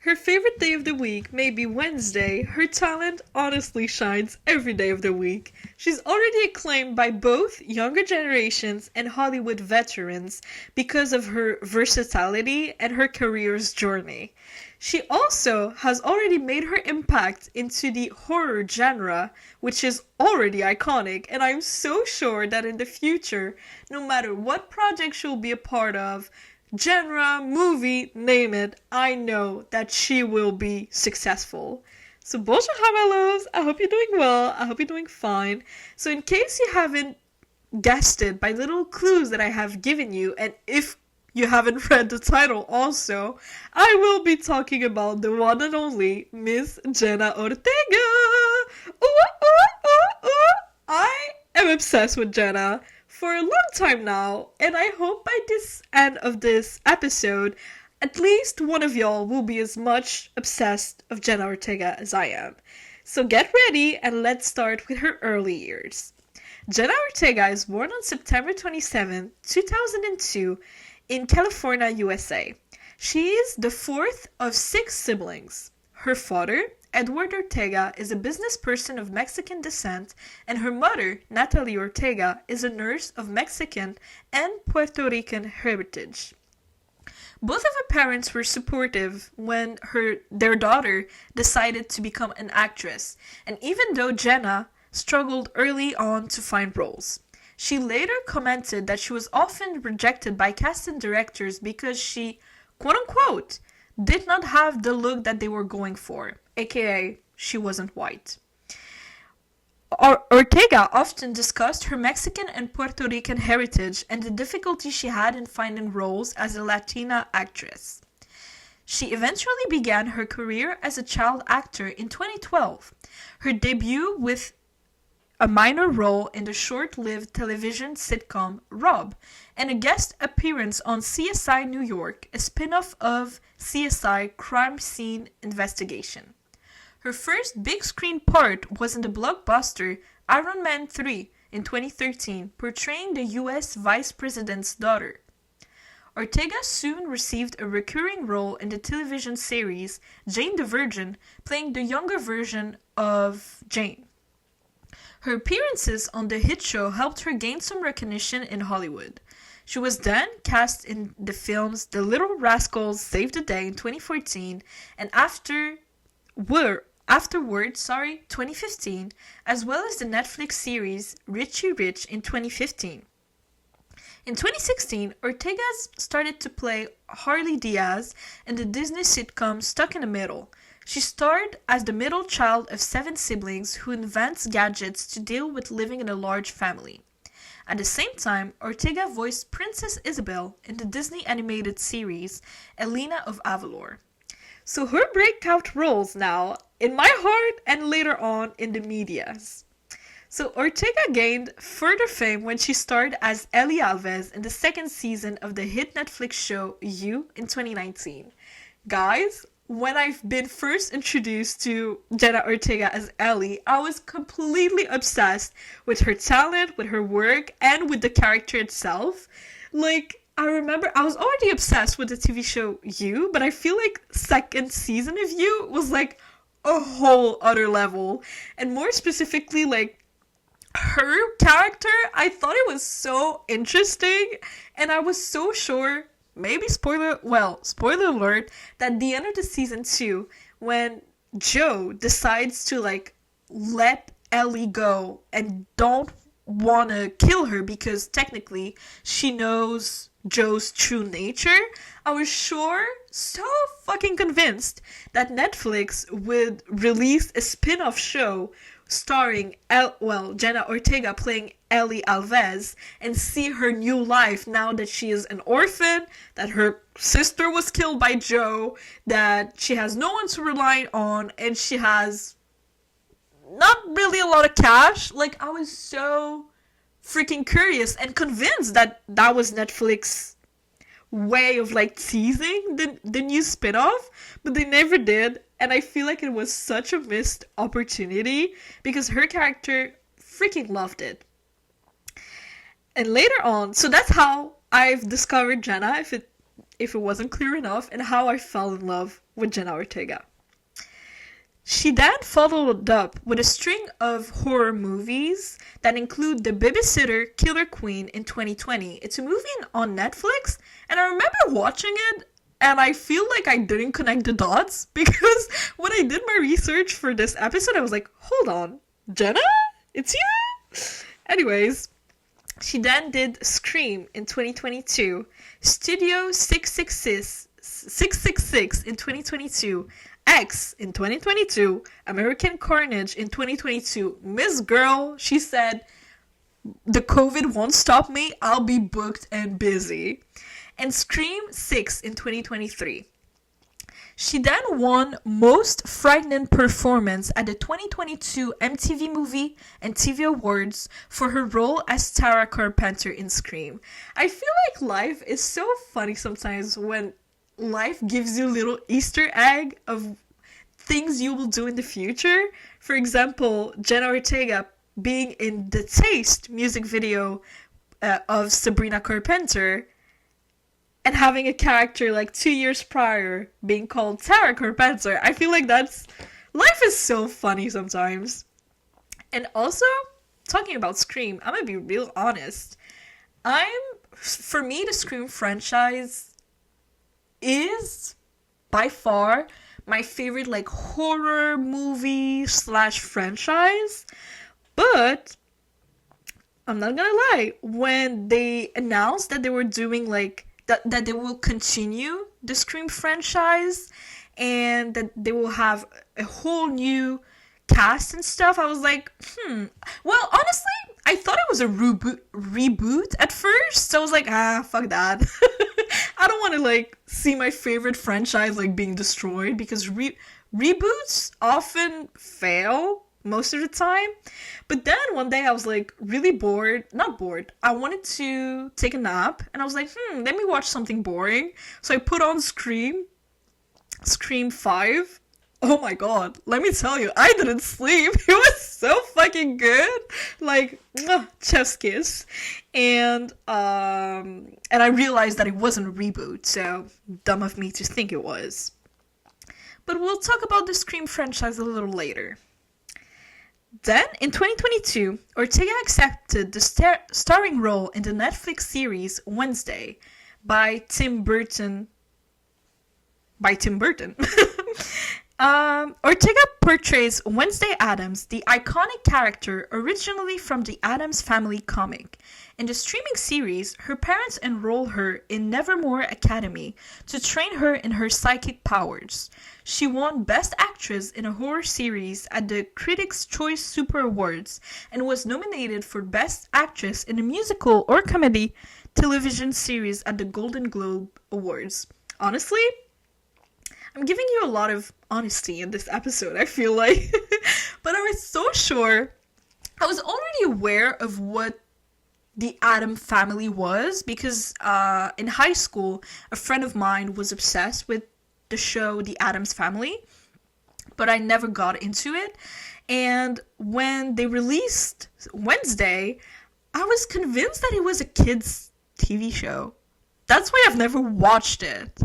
Her favorite day of the week may be Wednesday. Her talent honestly shines every day of the week. She's already acclaimed by both younger generations and Hollywood veterans because of her versatility and her career's journey. She also has already made her impact into the horror genre, which is already iconic, and I'm so sure that in the future, no matter what project she'll be a part of, genre, movie, name it, I know that she will be successful. So bonjour hi my loves, I hope you're doing well, I hope you're doing fine. So in case you haven't guessed it by little clues that I have given you, and if you haven't read the title also, I will be talking about the one and only Miss Jenna Ortega. Ooh, ooh, ooh, ooh. I am obsessed with Jenna for a long time now, and I hope by this end of this episode, at least one of y'all will be as much obsessed of Jenna Ortega as I am. So get ready and let's start with her early years. Jenna Ortega is born on September 27, 2002 in California, USA. She is the fourth of six siblings. Her father, Edward Ortega, is a business person of Mexican descent, and her mother, Natalie Ortega, is a nurse of Mexican and Puerto Rican heritage. Both of her parents were supportive when their daughter decided to become an actress, and even though Jenna struggled early on to find roles. She later commented that she was often rejected by casting directors because she, quote-unquote, did not have the look that they were going for, aka she wasn't white. Ortega often discussed her Mexican and Puerto Rican heritage and the difficulty she had in finding roles as a Latina actress. She eventually began her career as a child actor in 2012. Her debut with a minor role in the short-lived television sitcom Rob, and a guest appearance on CSI New York, a spin-off of CSI Crime Scene Investigation. Her first big-screen part was in the blockbuster Iron Man 3 in 2013, portraying the U.S. Vice President's daughter. Ortega soon received a recurring role in the television series Jane the Virgin, playing the younger version of Jane. Her appearances on the hit show helped her gain some recognition in Hollywood. She was then cast in the films The Little Rascals Save the Day in 2014 and afterward, 2015, as well as the Netflix series Richie Rich in 2015. In 2016, Ortega started to play Harley Diaz in the Disney sitcom Stuck in the Middle. She starred as the middle child of 7 siblings who invents gadgets to deal with living in a large family. At the same time, Ortega voiced Princess Isabel in the Disney animated series Elena of Avalor. So her breakout roles now, in my heart and later on in the medias. So Ortega gained further fame when she starred as Ellie Alves in the second season of the hit Netflix show You in 2019. Guys, when I've been first introduced to Jenna Ortega as Ellie, I was completely obsessed with her talent, with her work, and with the character itself. Like, I remember I was already obsessed with the TV show You, but I feel like second season of You was like a whole other level. And more specifically, like, her character, I thought it was so interesting, and I was so sure, maybe spoiler alert, that at the end of the season 2, when Joe decides to like let Ellie go and don't want to kill her because technically she knows Joe's true nature, I was sure, so fucking convinced that Netflix would release a spin-off show starring Jenna Ortega playing Ellie Alves and see her new life now that she is an orphan, that her sister was killed by Joe, that she has no one to rely on, and she has not really a lot of cash. Like, I was so freaking curious and convinced that that was Netflix way of like teasing the new spin-off, but they never did, and I feel like it was such a missed opportunity because her character freaking loved it. And later on, so that's how I've discovered Jenna, if it wasn't clear enough, and how I fell in love with Jenna Ortega. She then followed up with a string of horror movies that include The Babysitter Killer Queen in 2020. It's a movie on Netflix, and I remember watching it, and I feel like I didn't connect the dots, because when I did my research for this episode, I was like, hold on, Jenna? It's you? Anyways, she then did Scream in 2022, Studio 666 in 2022, X in 2022, American Carnage in 2022. Miss Girl, she said, the COVID won't stop me, I'll be booked and busy. And Scream 6 in 2023. She then won Most Frightening Performance at the 2022 MTV Movie and TV Awards for her role as Tara Carpenter in Scream. I feel like life is so funny sometimes when life gives you a little Easter egg of things you will do in the future. For example, Jenna Ortega being in the Taste music video of Sabrina Carpenter, and having a character like 2 years prior being called Tara Carpenter. I feel like life is so funny sometimes. And also, talking about Scream, I'm gonna be real honest. For me, the Scream franchise is by far my favorite like horror movie / franchise. But I'm not gonna lie, when they announced that they were doing like that they will continue the Scream franchise and that they will have a whole new cast and stuff, I was like, well, honestly, I thought it was a reboot at first, so I was like, fuck that. I don't want to like see my favorite franchise like being destroyed, because reboots often fail most of the time. But then one day I was like really not bored. I wanted to take a nap, and I was like, let me watch something boring. So I put on Scream 5. Oh my god, let me tell you, I didn't sleep. It was so fucking good. Like, chef's kiss. And I realized that it wasn't a reboot, so dumb of me to think it was. But we'll talk about the Scream franchise a little later. Then, in 2022, Ortega accepted the starring role in the Netflix series Wednesday by Tim Burton. Ortega portrays Wednesday Addams, the iconic character originally from the Addams Family comic. In the streaming series, her parents enroll her in Nevermore Academy to train her in her psychic powers. She won Best Actress in a Horror Series at the Critics' Choice Super Awards and was nominated for Best Actress in a Musical or Comedy Television Series at the Golden Globe Awards. Honestly, I'm giving you a lot of honesty in this episode, I feel like. But I was so sure. I was already aware of what the Addams family was, because in high school, a friend of mine was obsessed with the show The Addams Family, but I never got into it. And when they released Wednesday, I was convinced that it was a kids' TV show. That's why I've never watched it.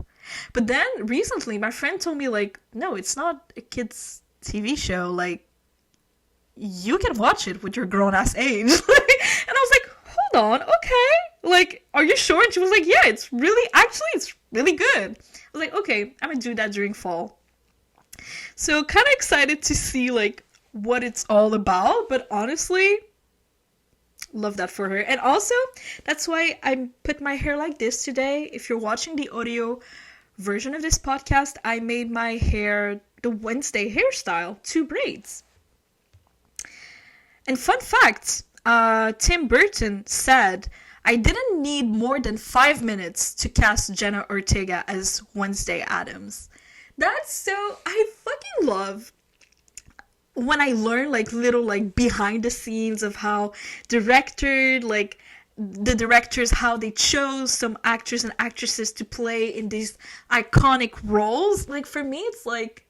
But then recently my friend told me, like, no, it's not a kids' TV show. Like, you can watch it with your grown-ass age. And I was like, hold on, okay. Like, are you sure? And she was like, yeah, it's really good. I was like, okay, I'm gonna do that during fall. So kind of excited to see, like, what it's all about. But honestly, love that for her. And also, that's why I put my hair like this today. If you're watching the audio version of this podcast, I made my hair the Wednesday hairstyle, 2 braids. And fun fact, Tim Burton said, I didn't need more than 5 minutes to cast Jenna Ortega as Wednesday Addams. That's so, I fucking love when I learn like little like behind the scenes of how the directors, how they chose some actors and actresses to play in these iconic roles. Like, for me, it's like,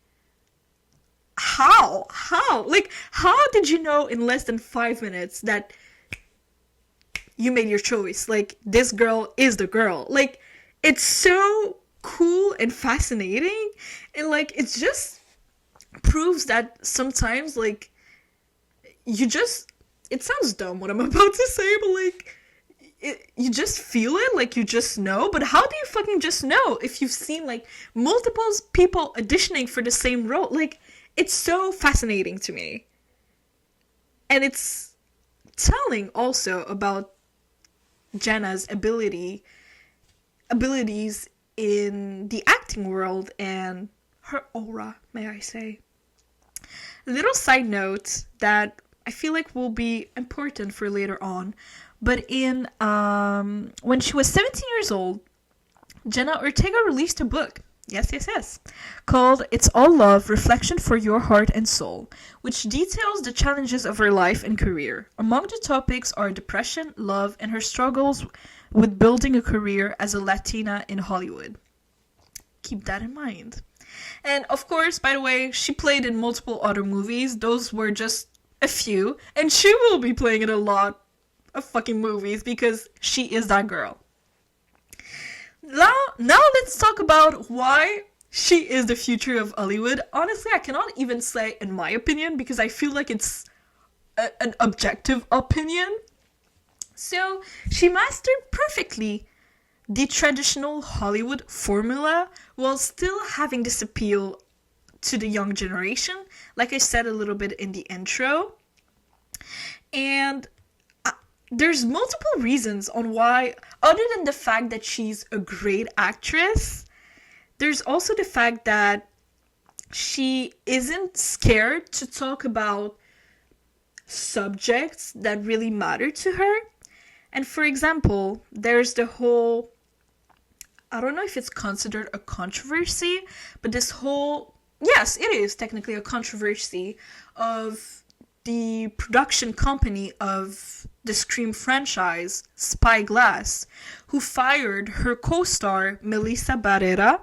how? Like, how did you know in less than 5 minutes that you made your choice? Like, this girl is the girl. Like, it's so cool and fascinating, and like it just proves that sometimes like you just, it sounds dumb what I'm about to say, but like you just feel it, like you just know. But how do you fucking just know if you've seen like multiple people auditioning for the same role? Like, it's so fascinating to me. And it's telling also about Jenna's abilities in the acting world and her aura, may I say. A little side note that I feel like will be important for later on. But in when she was 17 years old, Jenna Ortega released a book. Yes. Called It's All Love, Reflection for Your Heart and Soul, which details the challenges of her life and career. Among the topics are depression, love, and her struggles with building a career as a Latina in Hollywood. Keep that in mind. And of course, by the way, she played in multiple other movies. Those were just a few. And she will be playing in a lot of fucking movies because she is that girl. Now let's talk about why she is the future of Hollywood. Honestly, I cannot even say in my opinion because I feel like it's an objective opinion. So, she mastered perfectly the traditional Hollywood formula while still having this appeal to the young generation, like I said a little bit in the intro. And there's multiple reasons on why, other than the fact that she's a great actress, there's also the fact that she isn't scared to talk about subjects that really matter to her. And for example, there's the whole, I don't know if it's considered a controversy, but this whole, yes, it is technically a controversy of the production company of the Scream franchise, Spyglass, who fired her co-star Melissa Barrera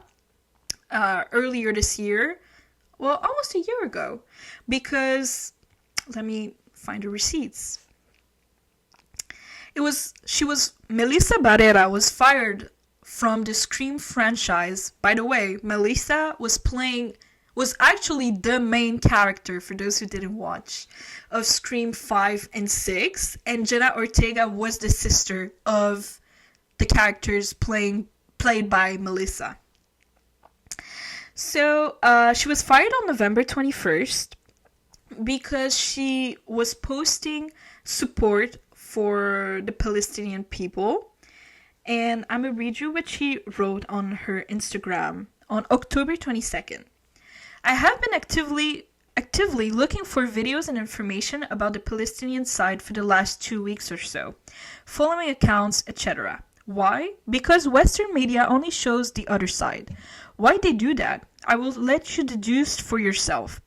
earlier this year, well, almost a year ago, because, let me find the receipts. Melissa Barrera was fired from the Scream franchise. By the way, Melissa was actually the main character, for those who didn't watch, of Scream 5 and 6, and Jenna Ortega was the sister of the characters played by Melissa. So, she was fired on November 21st because she was posting support for the Palestinian people. And I'm going to read you what she wrote on her Instagram on October 22nd. I have been actively looking for videos and information about the Palestinian side for the last 2 weeks or so, following accounts, etc. Why? Because Western media only shows the other side. Why they do that? I will let you deduce for yourself.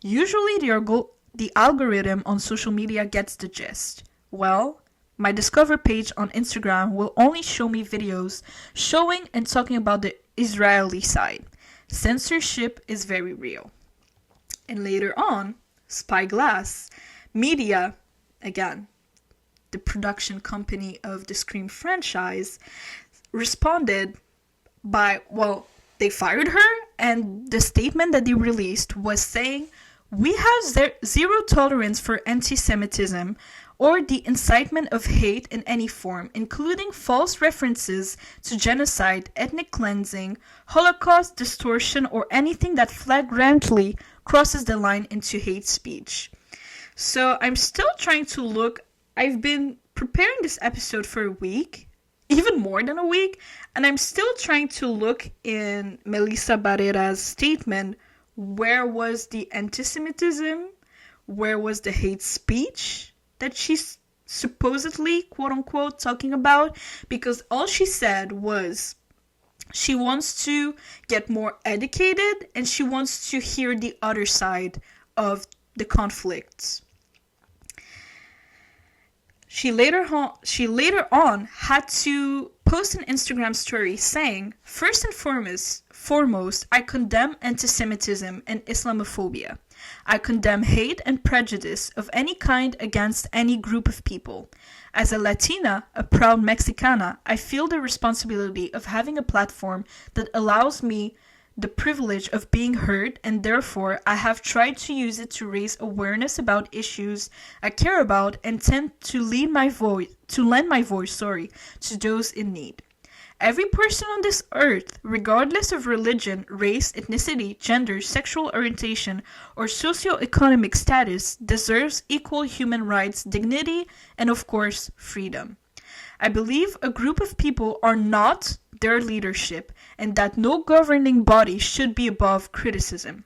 Usually the algorithm on social media gets the gist. Well, my Discover page on Instagram will only show me videos showing and talking about the Israeli side. Censorship is very real. And later on, Spyglass Media, again, the production company of the Scream franchise, responded by, well, they fired her, and the statement that they released was saying, "We have zero tolerance for anti-Semitism or the incitement of hate in any form, including false references to genocide, ethnic cleansing, Holocaust distortion, or anything that flagrantly crosses the line into hate speech." So I'm still trying to look. I've been preparing this episode for a week, even more than a week, and I'm still trying to look in Melissa Barrera's statement. Where was the anti-Semitism? Where was the hate speech that she's supposedly, quote unquote, talking about? Because all she said was she wants to get more educated and she wants to hear the other side of the conflicts. She later on had to post an Instagram story saying, "First and foremost, I condemn anti-Semitism and Islamophobia. I condemn hate and prejudice of any kind against any group of people. As a Latina, a proud Mexicana, I feel the responsibility of having a platform that allows me the privilege of being heard, and therefore I have tried to use it to raise awareness about issues I care about and tend to lend my voice to those in need. Every person on this earth, regardless of religion, race, ethnicity, gender, sexual orientation, or socioeconomic status, deserves equal human rights, dignity, and of course, freedom. I believe a group of people are not their leadership, and that no governing body should be above criticism.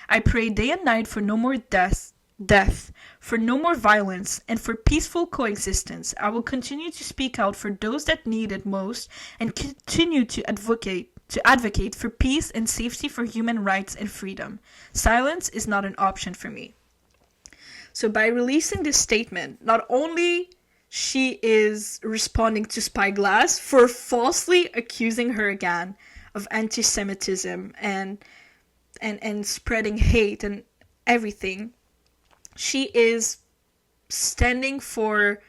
I pray day and night for no more death, for no more violence, and for peaceful coexistence. I will continue to speak out for those that need it most, and continue to advocate for peace and safety, for human rights and freedom. Silence is not an option for me." So by releasing this statement, not only she is responding to Spyglass for falsely accusing her again of anti-Semitism and spreading hate and everything. She is standing for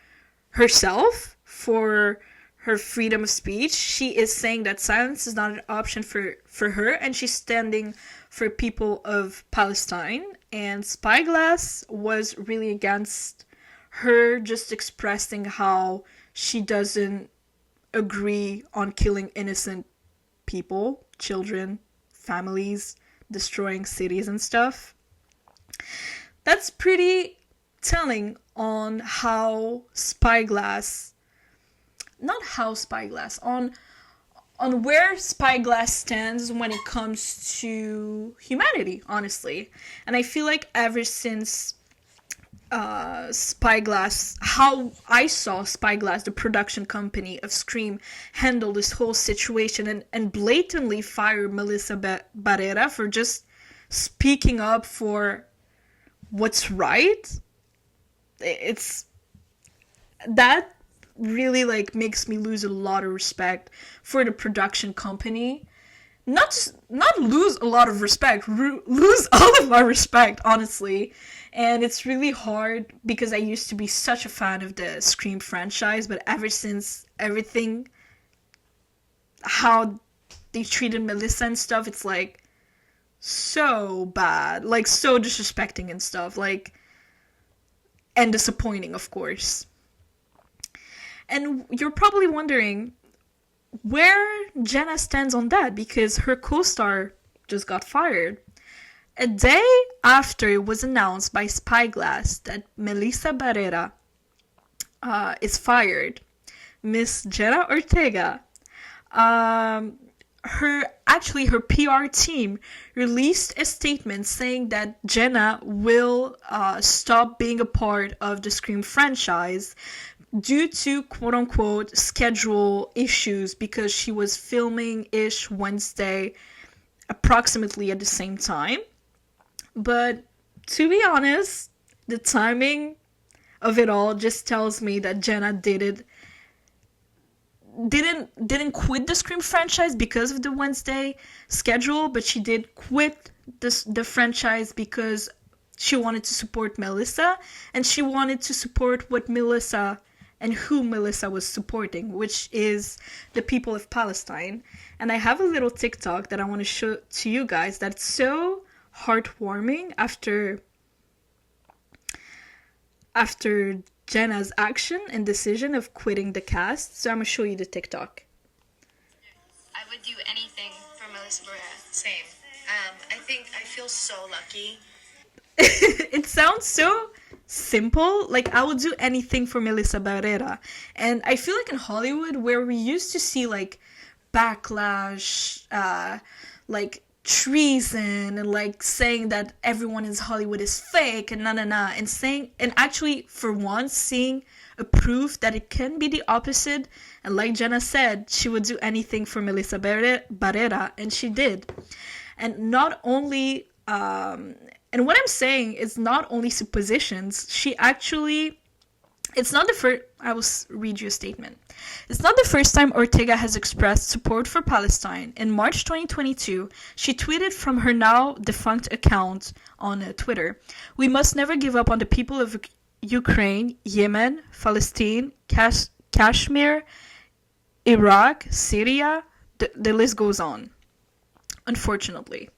herself, for her freedom of speech. She is saying that silence is not an option for her, and she's standing for people of Palestine. And Spyglass was really against her just expressing how she doesn't agree on killing innocent people, children, families, destroying cities and stuff. That's pretty telling on how Spyglass, not how Spyglass, on where Spyglass stands when it comes to humanity, honestly. And I feel like ever since Spyglass, how I saw Spyglass, the production company of Scream, handle this whole situation and blatantly fire Melissa Barrera for just speaking up for what's right. It's that really makes me lose a lot of respect for the production company. Not lose a lot of respect, lose all of my respect, honestly. And it's really hard because I used to be such a fan of the Scream franchise, but ever since everything, how they treated Melissa and stuff, it's so bad, so disrespecting and stuff, and disappointing, of course. And you're probably wondering where Jenna stands on that, because her co-star just got fired. A day after it was announced by Spyglass that Melissa Barrera is fired, Miss Jenna Ortega, her PR team released a statement saying that Jenna will stop being a part of the Scream franchise due to quote-unquote schedule issues, because she was filming Wednesday approximately at the same time. But to be honest, the timing of it all just tells me that Jenna didn't quit the Scream franchise because of the Wednesday schedule, but she did quit the franchise because she wanted to support Melissa, and she wanted to support what Melissa and who Melissa was supporting, which is the people of Palestine. And I have a little TikTok that I want to show to you guys that's so heartwarming after Jenna's action and decision of quitting the cast. So I'm gonna show you the TikTok. I would do anything for Melissa Barrera. Same. I feel so lucky. It sounds so simple. I would do anything for Melissa Barrera. And I feel in Hollywood, where we used to see backlash, treason, and saying that everyone in Hollywood is fake and and actually for once seeing a proof that it can be the opposite. And like Jenna said, she would do anything for Melissa Barrera, and she did. And not only and what I'm saying is not only suppositions. She actually It's not the first. I will read you a statement. It's not the first time Ortega has expressed support for Palestine. In March 2022, she tweeted from her now defunct account on Twitter, "We must never give up on the people of Ukraine, Yemen, Palestine, Kashmir, Iraq, Syria, the list goes on." Unfortunately.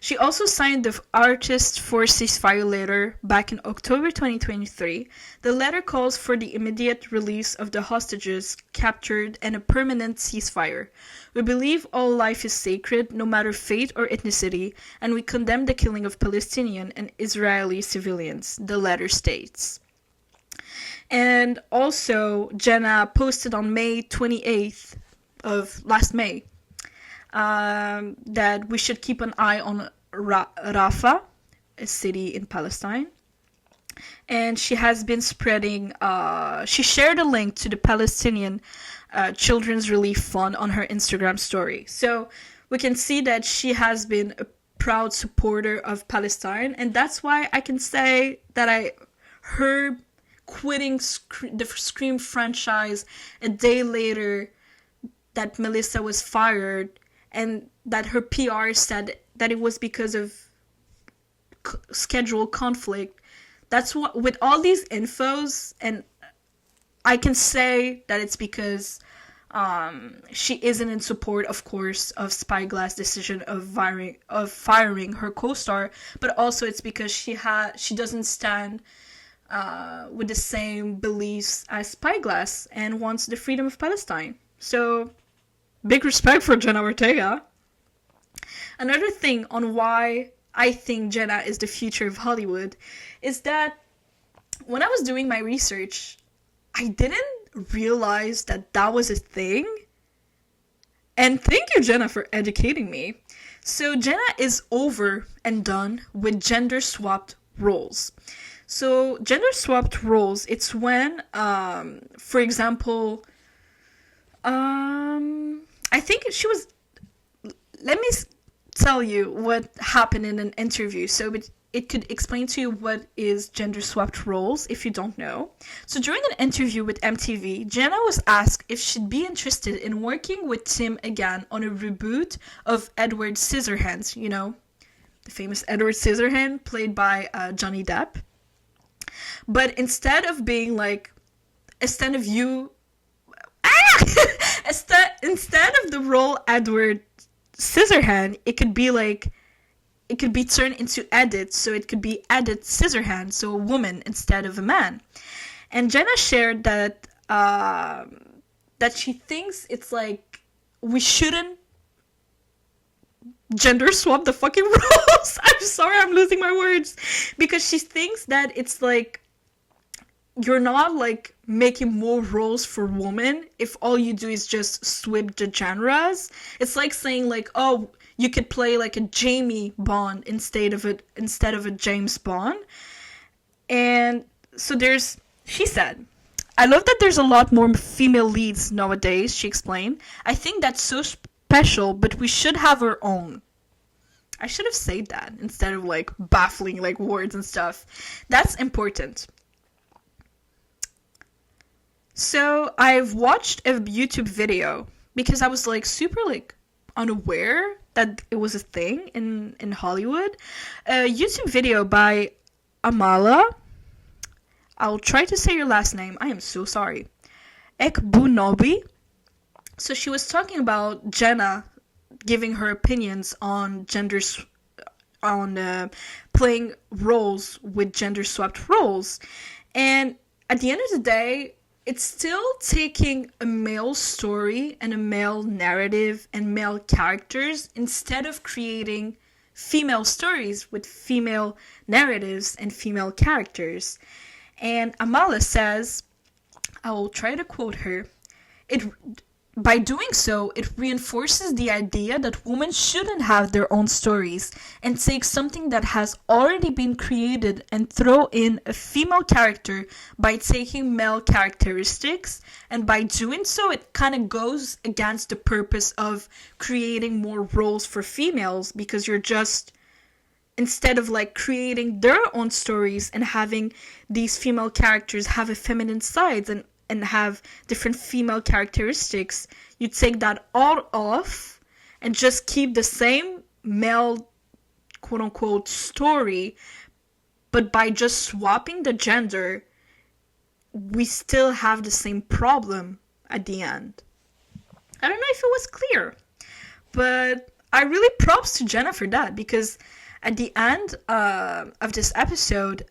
She also signed the Artists for Ceasefire letter back in October 2023. The letter calls for the immediate release of the hostages captured and a permanent ceasefire. "We believe all life is sacred, no matter faith or ethnicity, and we condemn the killing of Palestinian and Israeli civilians," the letter states. And also, Jenna posted on May 28th of last May that we should keep an eye on Rafah, a city in Palestine. And she has been spreading, she shared a link to the Palestinian Children's Relief Fund on her Instagram story. So we can see that she has been a proud supporter of Palestine. And that's why I can say that her quitting the Scream franchise a day later that Melissa was fired, and that her PR said that it was because of schedule conflict. That's what, with all these infos, and I can say that it's because she isn't in support, of course, of Spyglass' decision of firing her co-star, but also it's because she doesn't stand with the same beliefs as Spyglass and wants the freedom of Palestine. So, big respect for Jenna Ortega. Another thing on why I think Jenna is the future of Hollywood is that when I was doing my research, I didn't realize that that was a thing. And thank you, Jenna, for educating me. So Jenna is over and done with gender-swapped roles. So gender-swapped roles, it's when, for example, I think she was, let me tell you what happened in an interview so it could explain to you what is gender swapped roles if you don't know. So during an interview with MTV, Jenna was asked if she'd be interested in working with Tim again on a reboot of Edward Scissorhands, you know, the famous Edward Scissorhands played by Johnny Depp. But instead of being like, instead of the role Edward Scissorhand, it could be turned into Edith, so it could be Edith Scissorhand, so a woman instead of a man. And Jenna shared that she thinks it's like we shouldn't gender swap the fucking roles. I'm sorry, I'm losing my words, because she thinks that it's like you're not like making more roles for women if all you do is just switch the genres. It's like saying like, oh, you could play like a Jamie Bond instead of a James Bond. And so she said, "I love that there's a lot more female leads nowadays," she explained. "I think that's so special, but we should have our own." I should have said that instead of like baffling like words and stuff. That's important. So I've watched a YouTube video because I was like super like unaware that it was a thing in Hollywood. A YouTube video by Amala. I'll try to say your last name. I am so sorry. Ekbunobi. So she was talking about Jenna giving her opinions on playing roles with gender swapped roles. And at the end of the day, it's still taking a male story and a male narrative and male characters instead of creating female stories with female narratives and female characters. And Amala says, I will try to quote her, by doing so, it reinforces the idea that women shouldn't have their own stories and take something that has already been created and throw in a female character by taking male characteristics. And by doing so, it kind of goes against the purpose of creating more roles for females, because you're just instead of like creating their own stories and having these female characters have a feminine sides and have different female characteristics, you take that all off and just keep the same male quote unquote story, but by just swapping the gender, we still have the same problem at the end. I don't know if it was clear, but I really props to Jenna for that, because at the end of this episode,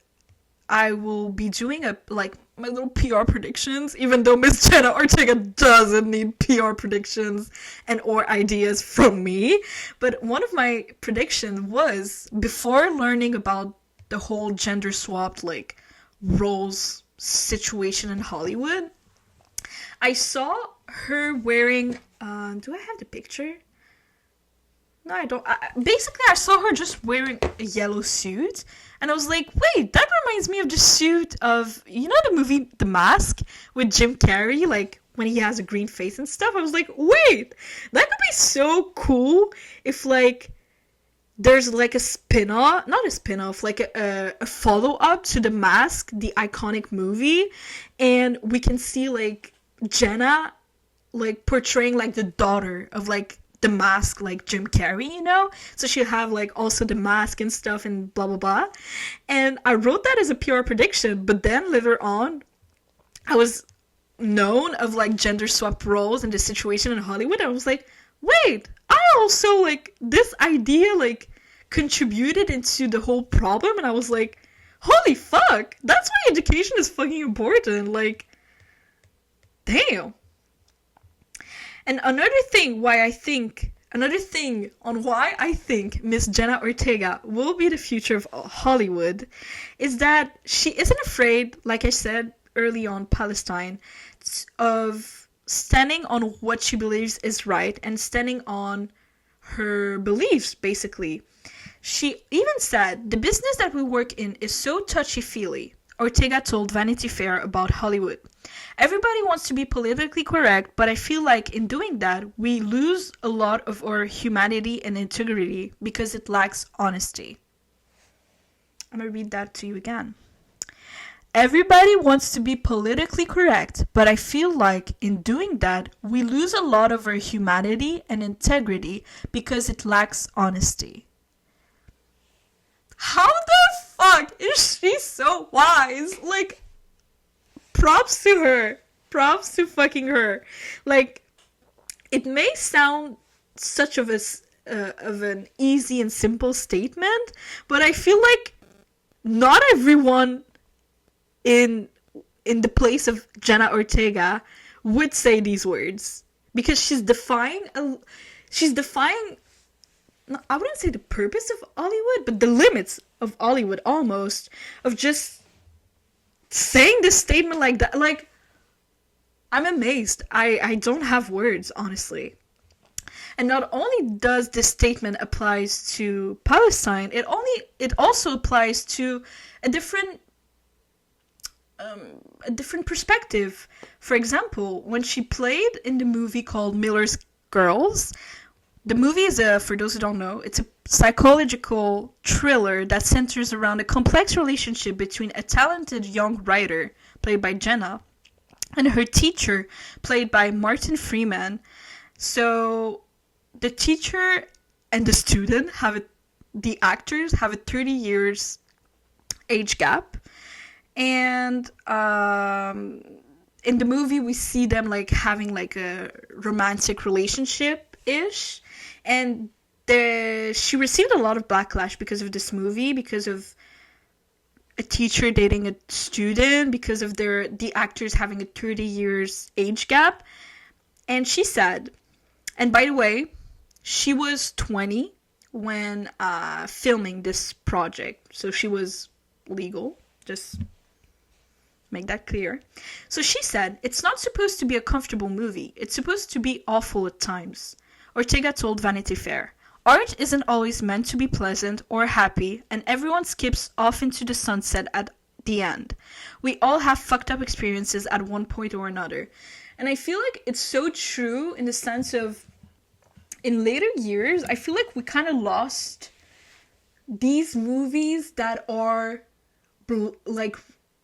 I will be doing my little PR predictions, even though Miss Jenna Ortega doesn't need PR predictions and or ideas from me. But one of my predictions was, before learning about the whole gender swapped like roles situation in Hollywood, I saw her wearing do I have the picture? No, I don't. Basically, I saw her just wearing a yellow suit, and I was like, wait, that reminds me of the suit of, you know, the movie The Mask with Jim Carrey, like, when he has a green face and stuff. I was like, wait, that could be so cool if, like, there's, like, a spin-off, not a spin-off, like, a follow-up to The Mask, the iconic movie, and we can see, like, Jenna, like, portraying, like, the daughter of, like, The Mask, like Jim Carrey, you know? So she'll have like also The Mask and stuff and blah blah blah. And I wrote that as a PR prediction, but then later on I was known of like gender swap roles and the situation in Hollywood. I was like, wait, I also like this idea like contributed into the whole problem, and I was like, holy fuck, that's why education is fucking important. Like, damn. And another thing on why I think Miss Jenna Ortega will be the future of Hollywood is that she isn't afraid, like I said early on, Palestine, of standing on what she believes is right and standing on her beliefs, basically. She even said, the business that we work in is so touchy-feely, Ortega told Vanity Fair about Hollywood. Everybody wants to be politically correct, but I feel like in doing that, we lose a lot of our humanity and integrity because it lacks honesty. I'm gonna read that to you again. Everybody wants to be politically correct, but I feel like in doing that, we lose a lot of our humanity and integrity because it lacks honesty. How the fuck is she so wise? Like, props to her. Props to fucking her. Like, it may sound such of an easy and simple statement, but I feel like not everyone in the place of Jenna Ortega would say these words, because she's defying I wouldn't say the purpose of Hollywood, but the limits of Hollywood almost, of just saying this statement like that. Like, I'm amazed. I don't have words, honestly. And not only does this statement applies to Palestine, it also applies to a different perspective. For example, when she played in the movie called Miller's Girls, the movie is for those who don't know, it's a psychological thriller that centers around a complex relationship between a talented young writer, played by Jenna, and her teacher, played by Martin Freeman. So the teacher and the student the actors have a 30 years age gap. And in the movie, we see them like having like a romantic relationship-ish. And she received a lot of backlash because of this movie, because of a teacher dating a student, because of the actors having a 30 years age gap. And she said, and by the way, she was 20 when filming this project, so she was legal, just make that clear. So she said, it's not supposed to be a comfortable movie, it's supposed to be awful at times. Ortega told Vanity Fair, art isn't always meant to be pleasant or happy, and everyone skips off into the sunset at the end. We all have fucked up experiences at one point or another. And I feel like it's so true in the sense of, in later years, I feel like we kind of lost these movies that are like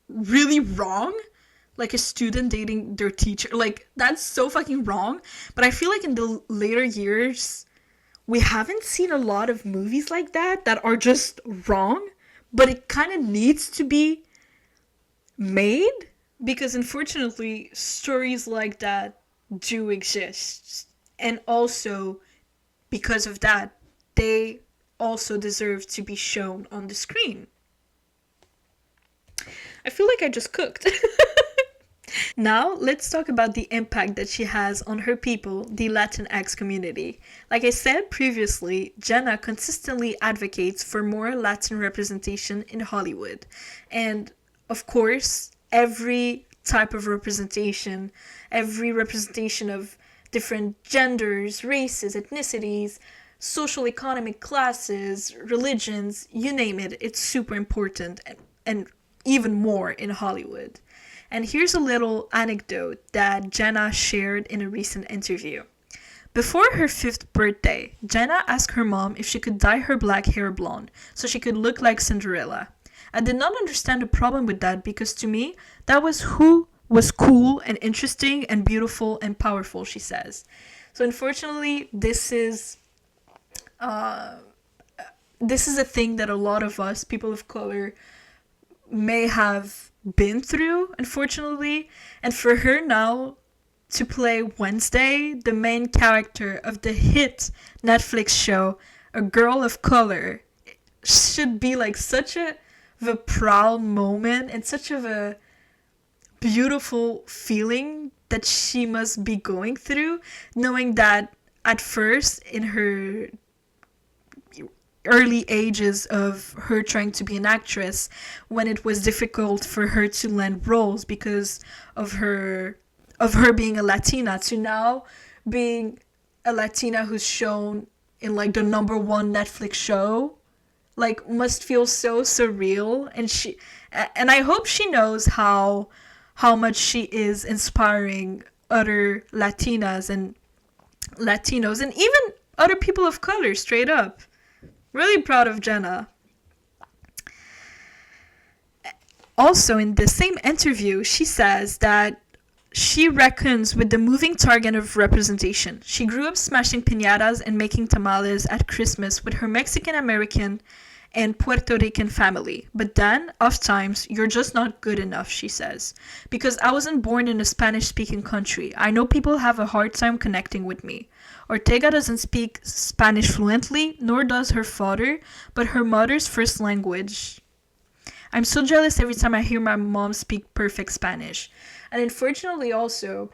really wrong, like a student dating their teacher, like that's so fucking wrong. But I feel like in the later years we haven't seen a lot of movies like that are just wrong, but it kind of needs to be made because unfortunately stories like that do exist, and also because of that they also deserve to be shown on the screen. I feel like I just cooked. Now, let's talk about the impact that she has on her people, the Latinx community. Like I said previously, Jenna consistently advocates for more Latin representation in Hollywood. And of course, every type of representation, every representation of different genders, races, ethnicities, social economic classes, religions, you name it, it's super important and even more in Hollywood. And here's a little anecdote that Jenna shared in a recent interview. Before her 5th birthday, Jenna asked her mom if she could dye her black hair blonde so she could look like Cinderella. I did not understand the problem with that because to me, that was who was cool and interesting and beautiful and powerful, she says. So unfortunately, this is a thing that a lot of us, people of color, may have been through, unfortunately. And for her now to play Wednesday, the main character of the hit Netflix show, A Girl of Color, should be like such of a proud moment and such of a beautiful feeling that she must be going through, knowing that at first in her early ages of her trying to be an actress, when it was difficult for her to land roles because of her being a Latina, to now being a Latina who's shown in like the #1 Netflix show, like must feel so surreal. And I hope she knows how much she is inspiring other Latinas and Latinos and even other people of color, straight up. Really proud of Jenna. Also, in the same interview, she says that she reckons with the moving target of representation. She grew up smashing piñatas and making tamales at Christmas with her Mexican American and Puerto Rican family. But then, oftentimes, you're just not good enough, she says. Because I wasn't born in a Spanish-speaking country. I know people have a hard time connecting with me. Ortega doesn't speak Spanish fluently, nor does her father, but her mother's first language. I'm so jealous every time I hear my mom speak perfect Spanish. And unfortunately also,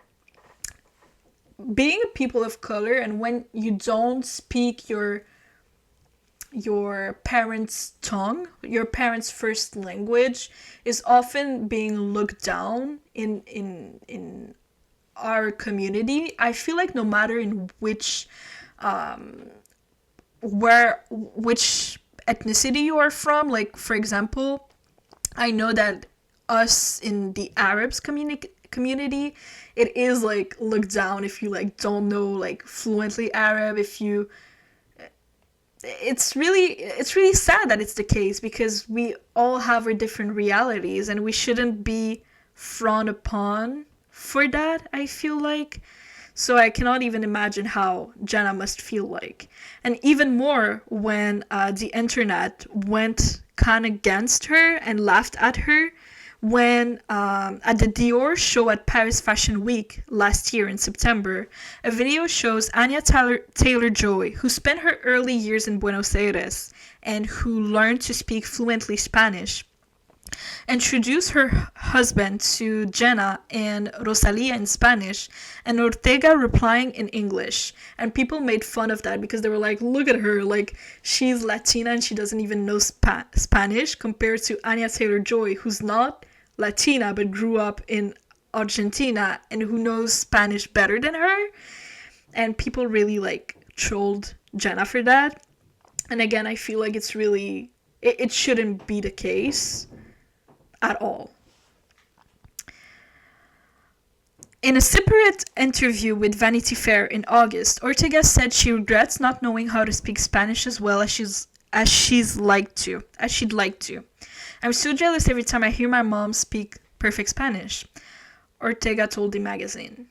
being a people of color and when you don't speak your parents' tongue, your parents' first language, is often being looked down in our community. I feel like no matter in which which ethnicity you are from, like for example, I know that us in the Arabs community, it is like looked down if you like don't know like fluently Arab. If you, it's really sad that it's the case because we all have our different realities and we shouldn't be frowned upon for that, I feel like. So I cannot even imagine how Jenna must feel like. And even more when the internet went kind of against her and laughed at her when at the Dior show at Paris Fashion Week last year in September, a video shows Anya Taylor-Joy, who spent her early years in Buenos Aires and who learned to speak fluently Spanish, introduced her husband to Jenna and Rosalia in Spanish, and Ortega replying in English. And people made fun of that because they were like, look at her, like she's Latina and she doesn't even know Spanish compared to Anya Taylor-Joy, who's not Latina but grew up in Argentina and who knows Spanish better than her. And people really like trolled Jenna for that. And again, I feel like it's really, it shouldn't be the case at all. In a separate interview with Vanity Fair in August, Ortega said she regrets not knowing how to speak Spanish as well as she'd like to. I'm so jealous every time I hear my mom speak perfect Spanish, Ortega told the magazine.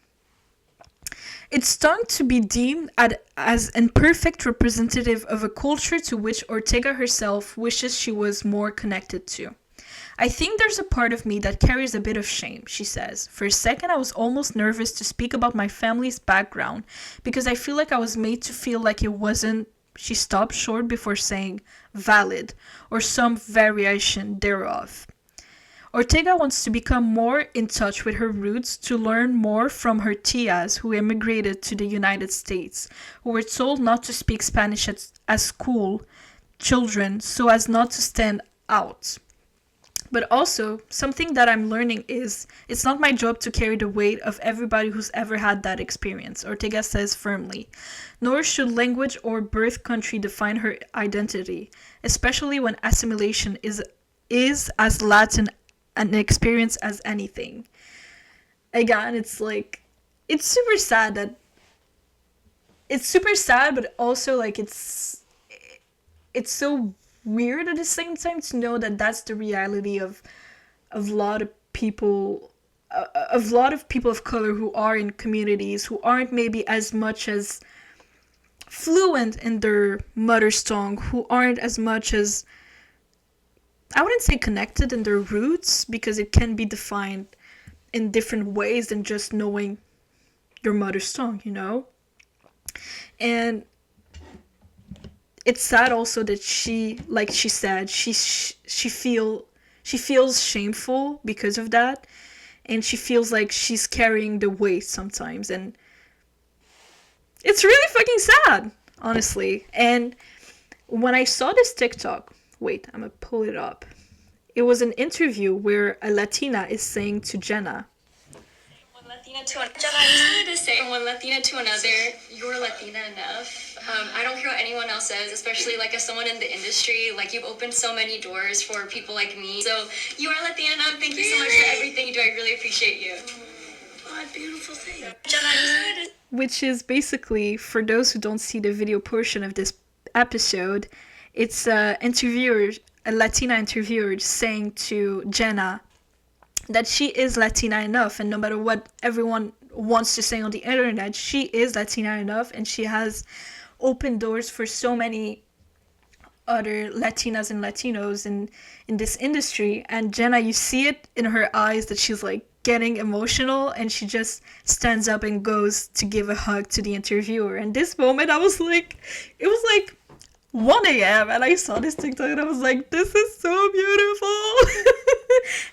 It stung to be deemed as an imperfect representative of a culture to which Ortega herself wishes she was more connected to. I think there's a part of me that carries a bit of shame, she says. For a second, I was almost nervous to speak about my family's background because I feel like I was made to feel like it wasn't, she stopped short before saying, valid, or some variation thereof. Ortega wants to become more in touch with her roots, to learn more from her tias who immigrated to the United States, who were told not to speak Spanish at school, children, so as not to stand out. But also, something that I'm learning is, it's not my job to carry the weight of everybody who's ever had that experience, Ortega says firmly. Nor should language or birth country define her identity, especially when assimilation is as Latin an experience as anything. Again, it's super sad, but also like it's so weird at the same time to know that that's the reality of a lot of people of color who are in communities who aren't maybe as much as fluent in their mother's tongue, who aren't as much as, I wouldn't say connected in their roots, because it can be defined in different ways than just knowing your mother's tongue, you know? And it's sad also that she, like she said, she feels shameful because of that, and she feels like she's carrying the weight sometimes, and it's really fucking sad, honestly. And when I saw this TikTok, wait, I'm gonna pull it up. It was an interview where a Latina is saying to Jenna, One Latina to another. Jenna, I just wanted to say, from one Latina to another, you're Latina enough. I don't care what anyone else says, especially like as someone in the industry. Like, you've opened so many doors for people like me. So you are Latina enough. Thank you so much for everything you do. I really appreciate you. What a beautiful thing. Jenna, I just wanted to... which is basically, for those who don't see the video portion of this episode, it's a Latina interviewer saying to Jenna that she is Latina enough, and no matter what everyone wants to say on the internet, she is Latina enough, and she has opened doors for so many other Latinas and Latinos in this industry. And Jenna, you see it in her eyes that she's like getting emotional, and she just stands up and goes to give a hug to the interviewer. And this moment, I was like, it was like 1 a.m. and I saw this TikTok and I was like, this is so beautiful.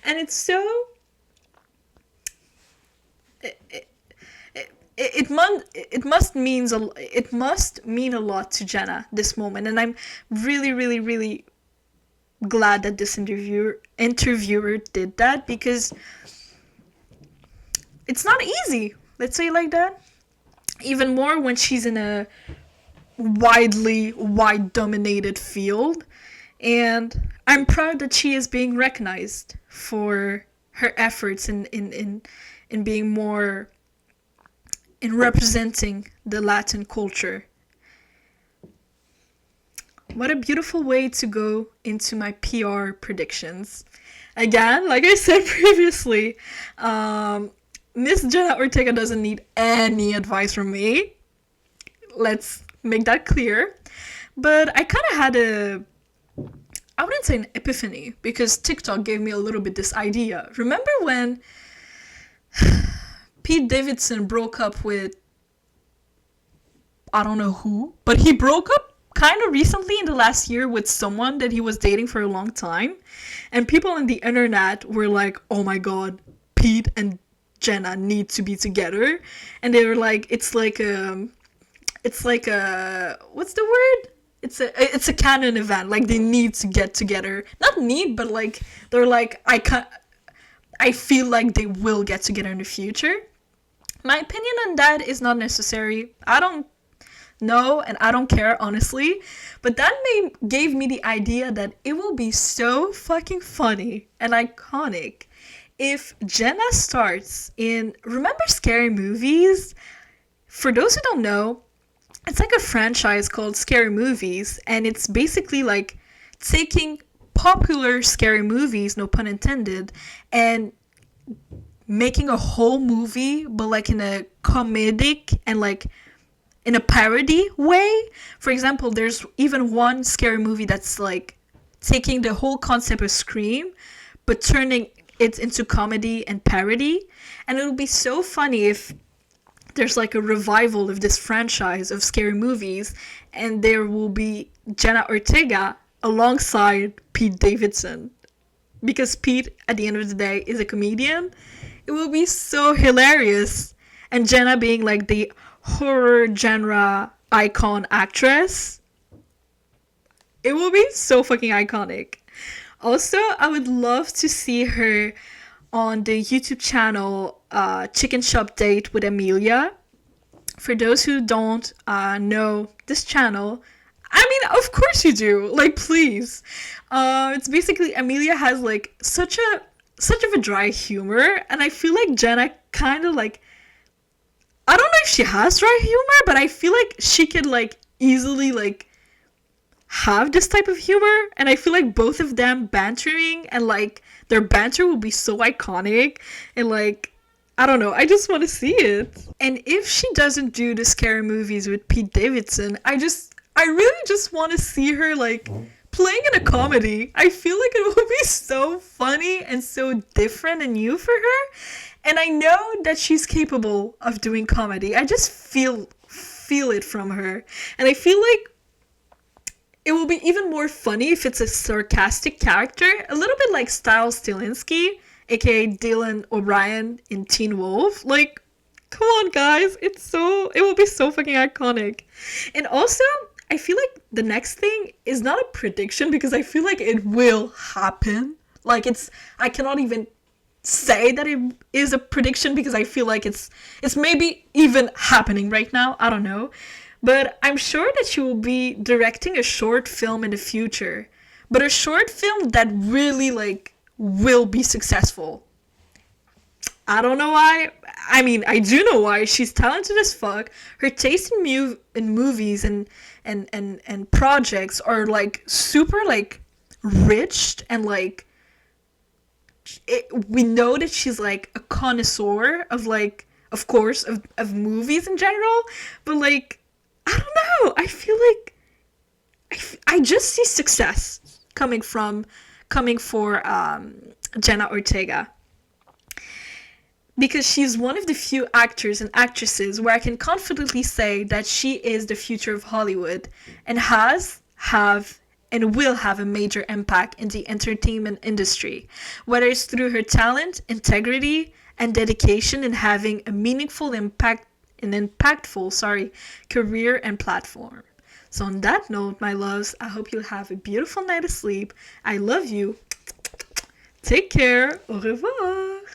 And it's so, it must mean a lot to Jenna, this moment. And I'm really, really, really glad that this interviewer did that, because it's not easy, let's say it like that. Even more when she's in a white dominated field. And I'm proud that she is being recognized for her efforts in being more, in representing the Latin culture. What a beautiful way to go into my PR predictions. Again, like I said previously, Miss Jenna Ortega doesn't need any advice from me. Let's make that clear. But I kind of had I wouldn't say an epiphany, because TikTok gave me a little bit this idea. Remember when Pete Davidson broke up with, I don't know who, but he broke up kind of recently in the last year with someone that he was dating for a long time, and people on the internet were like, oh my god, Pete and Jenna need to be together. And they were like, it's like a what's the word, it's a canon event, like they need to get together, not need, but like they're like, I feel like they will get together in the future. My opinion on that is not necessary. I don't know, and I don't care, honestly. But that gave me the idea that it will be so fucking funny and iconic if Jenna starts in, remember Scary Movies? For those who don't know, it's like a franchise called Scary Movies, and it's basically like taking popular scary movies, no pun intended, and making a whole movie, but like in a comedic and like in a parody way. For example, there's even one scary movie that's like taking the whole concept of Scream, but turning it into comedy and parody. And it would be so funny if there's like a revival of this franchise of scary movies, and there will be Jenna Ortega alongside Pete Davidson. Because Pete, at the end of the day, is a comedian. It will be so hilarious. And Jenna being like the horror genre icon actress. It will be so fucking iconic. Also, I would love to see her on the YouTube channel Chicken Shop Date with Amelia. For those who don't know this channel, I mean, of course you do. Like, please. It's basically Amelia has like such of a dry humor, and I feel like Jenna kind of like, I don't know if she has dry humor, but I feel like she could like easily like have this type of humor, and I feel like both of them bantering and like their banter will be so iconic, and like I don't know, I just want to see it. And if she doesn't do the scary movies with Pete Davidson, I really just want to see her like playing in a comedy. I feel like it will be so funny and so different and new for her. And I know that she's capable of doing comedy. I just feel it from her. And I feel like it will be even more funny if it's a sarcastic character, a little bit like Styles Stilinski, aka Dylan O'Brien in Teen Wolf. Like, come on, guys, it will be so fucking iconic. And also, I feel like the next thing is not a prediction because I feel like it will happen. Like, I cannot even say that it is a prediction because I feel like it's maybe even happening right now. I don't know. But I'm sure that she will be directing a short film in the future. But a short film that really like will be successful. I don't know why. I mean, I do know why. She's talented as fuck. Her taste in movies and projects are like super like rich, and like we know that she's like a connoisseur of like, of course, of movies in general, but like I don't know. I feel like I just see success coming for Jenna Ortega, because she's one of the few actors and actresses where I can confidently say that she is the future of Hollywood and and will have a major impact in the entertainment industry, whether it's through her talent, integrity, and dedication in having a meaningful impact, an impactful, career and platform. So on that note, my loves, I hope you'll have a beautiful night of sleep. I love you. Take care. Au revoir.